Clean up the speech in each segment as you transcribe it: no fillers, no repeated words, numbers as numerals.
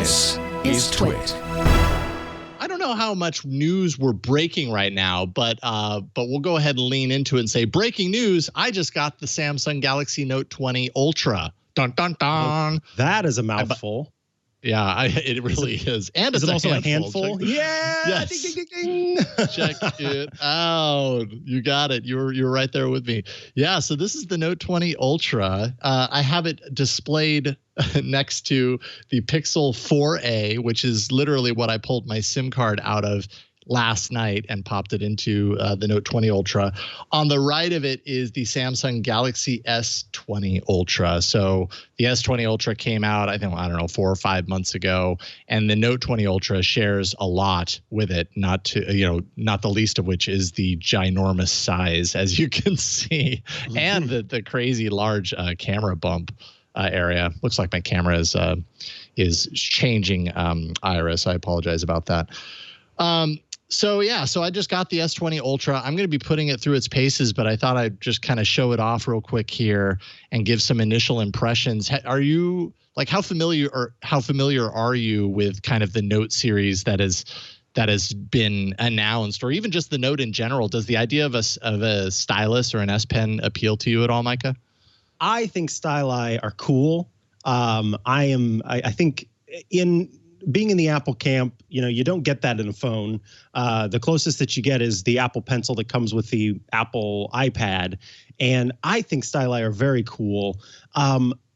This is TWiT. I don't know how much news we're breaking right now, but we'll go ahead and lean into it and say, breaking news, I just got the Samsung Galaxy Note 20 Ultra. Dun, dun, dun. Oh, that is a mouthful. Yeah, it really is. And is it's it also a handful? Yeah. Yes. Ding, ding, ding, ding. Check it out. You got it. You're right there with me. Yeah, so this is the Note 20 Ultra. I have it displayed next to the Pixel 4a, which is literally what I pulled my SIM card out of last night and popped it into the Note 20 Ultra. On the right of it is the Samsung Galaxy S20 Ultra. So the S20 Ultra came out, I don't know, 4 or 5 months ago, and the Note 20 Ultra shares a lot with it, not the least of which is the ginormous size, as you can see, and the crazy large camera bump area. Looks like my camera is changing iris. I apologize about that. So I just got the S20 Ultra. I'm going to be putting it through its paces, but I thought I'd just kind of show it off real quick here and give some initial impressions. Are you how familiar are you with kind of the Note series that has been announced, or even just the Note in general? Does the idea of a stylus or an S Pen appeal to you at all, Mikah? I think Stylei are cool. I think being in the Apple camp, you don't get that in a phone. The closest that you get is the Apple Pencil that comes with the Apple iPad. And I think Stylei are very cool.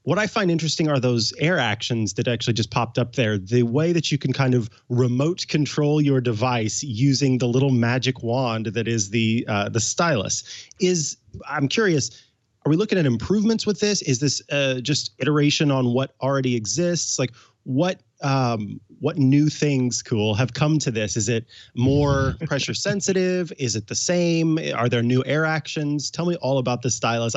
What I find interesting are those air actions that actually just popped up there. The way that you can kind of remote control your device using the little magic wand that is the stylus. I'm curious, are we looking at improvements with this? Is this just iteration on what already exists? Like what new things have come to this? Is it more pressure sensitive? Is it the same? Are there new air actions? Tell me all about the stylus.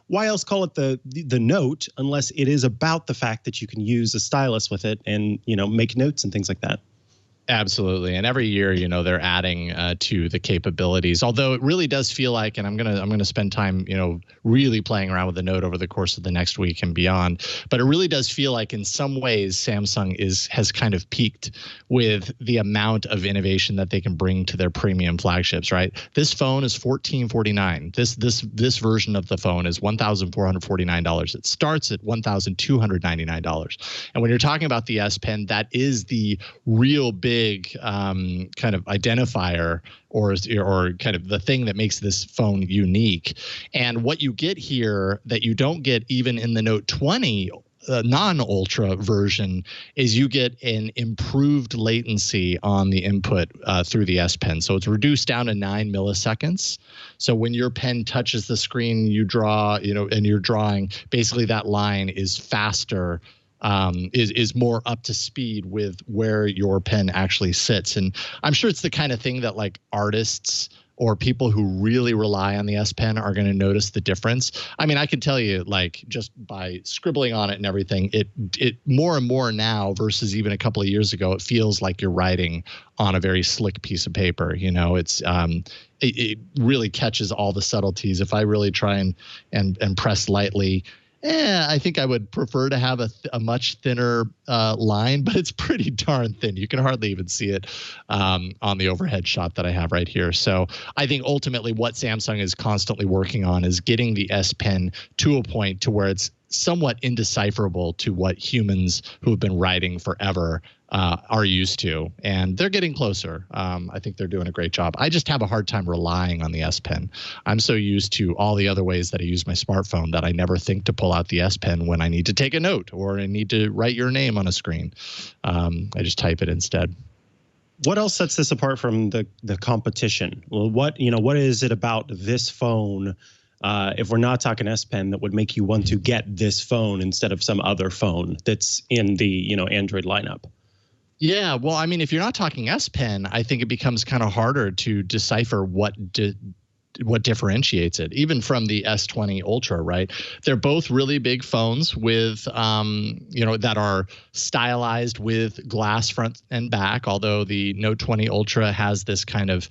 Why else call it the Note unless it is about the fact that you can use a stylus with it and, make notes and things like that? Absolutely. And every year, they're adding to the capabilities, although it really does feel like, and I'm going to spend time, really playing around with the Note over the course of the next week and beyond. But it really does feel like in some ways, Samsung has kind of peaked with the amount of innovation that they can bring to their premium flagships, right? This phone is $1,449. This version of the phone is $1,449. It starts at $1,299. And when you're talking about the S Pen, that is the real big kind of identifier or kind of the thing that makes this phone unique. And what you get here that you don't get even in the Note 20 non-Ultra version is you get an improved latency on the input through the S Pen. So it's reduced down to 9 milliseconds. So when your pen touches the screen, you draw, and you're drawing, basically that line is faster, is more up to speed with where your pen actually sits. And I'm sure it's the kind of thing that like artists or people who really rely on the S Pen are going to notice the difference. I mean, I can tell you, like, just by scribbling on it and everything, it more and more now versus even a couple of years ago, it feels like you're writing on a very slick piece of paper. It really catches all the subtleties. If I really try and press lightly, I think I would prefer to have a much thinner line, but it's pretty darn thin. You can hardly even see it on the overhead shot that I have right here. So I think ultimately what Samsung is constantly working on is getting the S Pen to a point to where it's somewhat indecipherable to what humans who have been writing forever are used to, and they're getting closer. I think they're doing a great job. I just have a hard time relying on the S Pen. I'm so used to all the other ways that I use my smartphone that I never think to pull out the S Pen when I need to take a note or I need to write your name on a screen. I just type it instead. What else sets this apart from the competition? Well, what is it about this phone, if we're not talking S Pen, that would make you want to get this phone instead of some other phone that's in the Android lineup? Yeah, well, I mean, if you're not talking S Pen, I think it becomes kind of harder to decipher what differentiates it, even from the S20 Ultra, right? They're both really big phones with, that are stylized with glass front and back, although the Note 20 Ultra has this kind of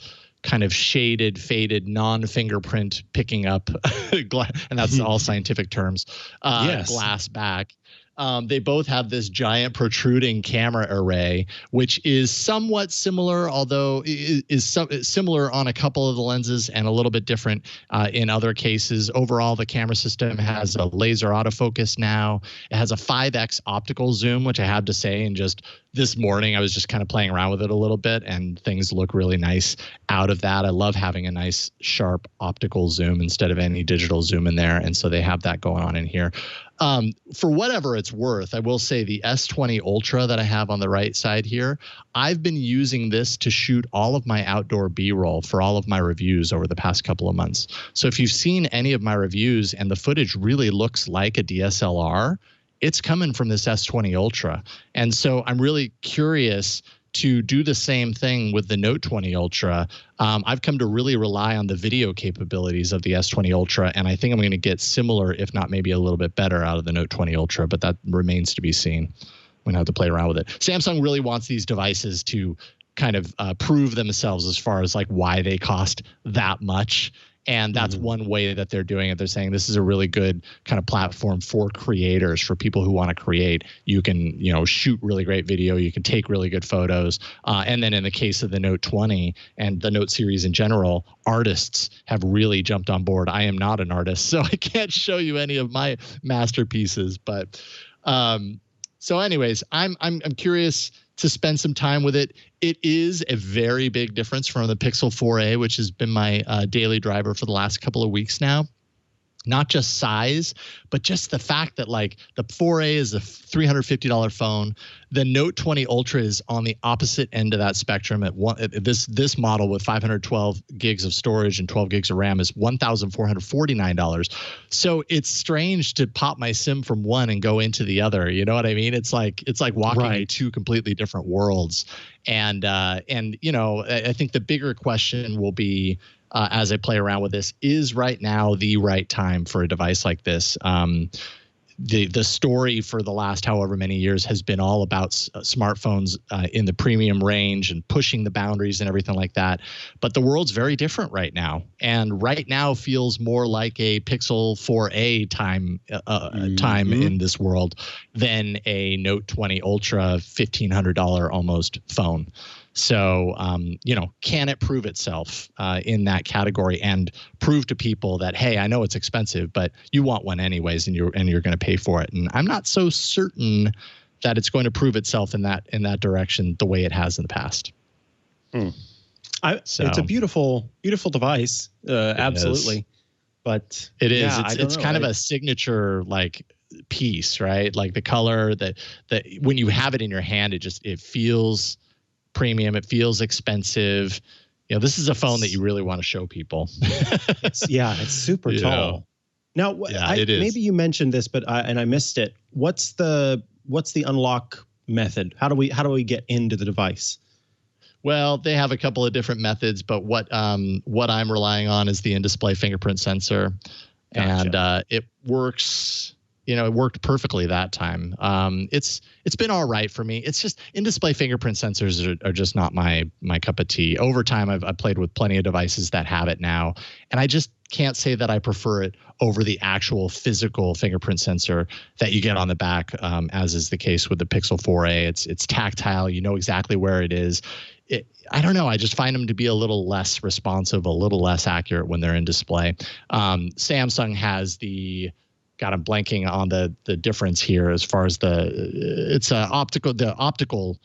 shaded, faded, non-fingerprint picking up, and that's all scientific terms, yes. glass back. They both have this giant protruding camera array, which is somewhat similar, although is similar on a couple of the lenses and a little bit different in other cases. Overall, the camera system has a laser autofocus now. It has a 5x optical zoom, which I have to say, and just this morning I was just kind of playing around with it a little bit, and things look really nice out of that. I love having a nice sharp optical zoom instead of any digital zoom in there, and so they have that going on in here. For whatever it's worth, I will say the S20 Ultra that I have on the right side here, I've been using this to shoot all of my outdoor B-roll for all of my reviews over the past couple of months. So if you've seen any of my reviews and the footage really looks like a DSLR, it's coming from this S20 Ultra. And so I'm really curious to do the same thing with the Note 20 Ultra. I've come to really rely on the video capabilities of the S20 Ultra, and I think I'm going to get similar, if not maybe a little bit better, out of the Note 20 Ultra, but that remains to be seen. I'm going to have to play around with it. Samsung really wants these devices to kind of prove themselves as far as like why they cost that much. And that's one way that they're doing it. They're saying this is a really good kind of platform for creators, for people who want to create. You can, shoot really great video. You can take really good photos. And then in the case of the Note 20 and the Note series in general, artists have really jumped on board. I am not an artist, so I can't show you any of my masterpieces. But so anyways, I'm curious to spend some time with it. It is a very big difference from the Pixel 4a, which has been my daily driver for the last couple of weeks now. Not just size, but just the fact that like the 4a is a $350 phone. The Note 20 Ultra is on the opposite end of that spectrum. At this model with 512 gigs of storage and 12 gigs of RAM is $1,449. So it's strange to pop my SIM from one and go into the other. You know what I mean? It's like walking in two completely different worlds. And I think the bigger question will be, as I play around with this, is right now the right time for a device like this? The story for the last however many years has been all about smartphones in the premium range and pushing the boundaries and everything like that. But the world's very different right now, and right now feels more like a Pixel 4a time in this world than a Note 20 Ultra $1,500 almost phone. So, can it prove itself in that category and prove to people that, hey, I know it's expensive, but you want one anyways, and you're going to pay for it. And I'm not so certain that it's going to prove itself in that direction the way it has in the past. It's a beautiful, beautiful device. Absolutely. But it is. It's kind of a signature like piece, right? Like the color that when you have it in your hand, it feels premium. It feels expensive. This is a phone that you really want to show people. It's super tall. Now, it is. Maybe you mentioned this, but I missed it. What's the unlock method? How do we get into the device? Well, they have a couple of different methods, but what I'm relying on is the in-display fingerprint sensor. Gotcha. And it works. It worked perfectly that time. It's been all right for me. It's just in-display fingerprint sensors are just not my cup of tea. Over time, I've played with plenty of devices that have it now, and I just can't say that I prefer it over the actual physical fingerprint sensor that you get on the back, as is the case with the Pixel 4a. It's tactile. You know exactly where it is. I don't know. I just find them to be a little less responsive, a little less accurate when they're in display. Samsung has the God, I'm blanking on the difference here as far as the optical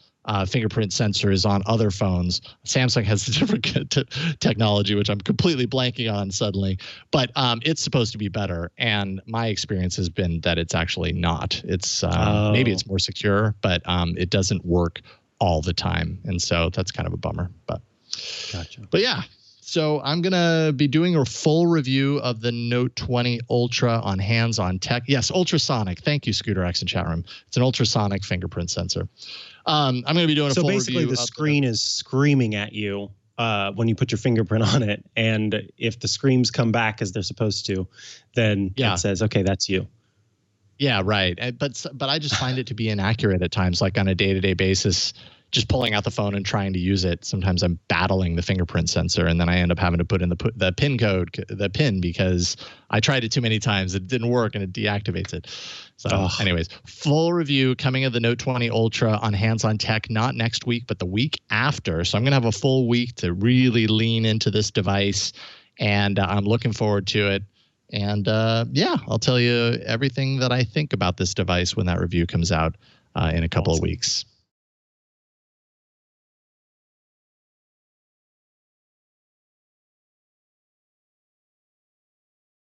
fingerprint sensor is on other phones. Samsung has the different technology, which I'm completely blanking on suddenly, but it's supposed to be better. And my experience has been that it's actually not. It's maybe it's more secure, but it doesn't work all the time. And so that's kind of a bummer, but gotcha. But yeah. So I'm going to be doing a full review of the Note 20 Ultra on Hands on Tech. Yes, ultrasonic. Thank you, Scooter X in chat room. It's an ultrasonic fingerprint sensor. I'm going to be doing a full review. So basically the screen is screaming at you when you put your fingerprint on it. And if the screams come back as they're supposed to, then it says, okay, that's you. Yeah, right. But I just find it to be inaccurate at times, like on a day-to-day basis. just pulling out the phone and trying to use it. Sometimes I'm battling the fingerprint sensor, and then I end up having to put in the PIN because I tried it too many times. It didn't work, and it deactivates it. So anyways, full review coming of the Note 20 Ultra on Hands on Tech, not next week, but the week after. So I'm going to have a full week to really lean into this device, and I'm looking forward to it. And yeah, I'll tell you everything that I think about this device when that review comes out in a couple of weeks.